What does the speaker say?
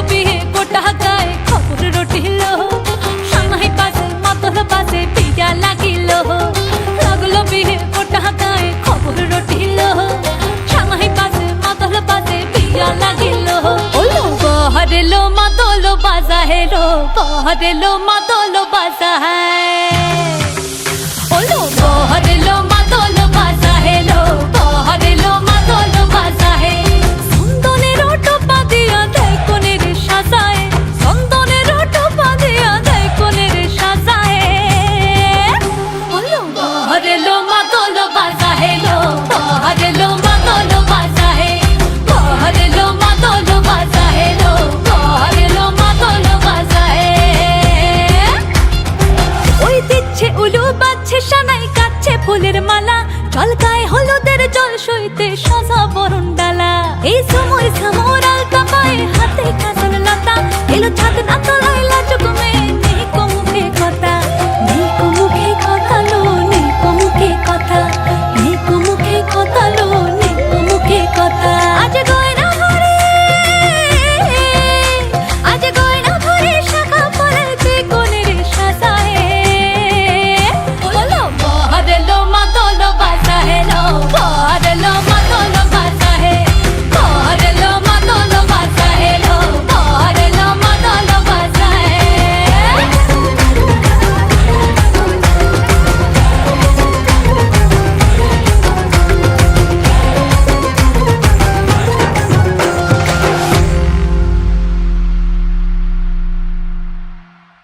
বিয়ে গোটা গায়ে খবর রটিল সানাই বাজে মাতল বাজে বিয়া লাগিল লাগলো বিয়ে গোটা গায়ে খবর রটিল সানাই বাজে মাতল বাজে বিয়া লাগিল বহরেলো মাদল বাজা হেলো বহরেলো মাদল বাজা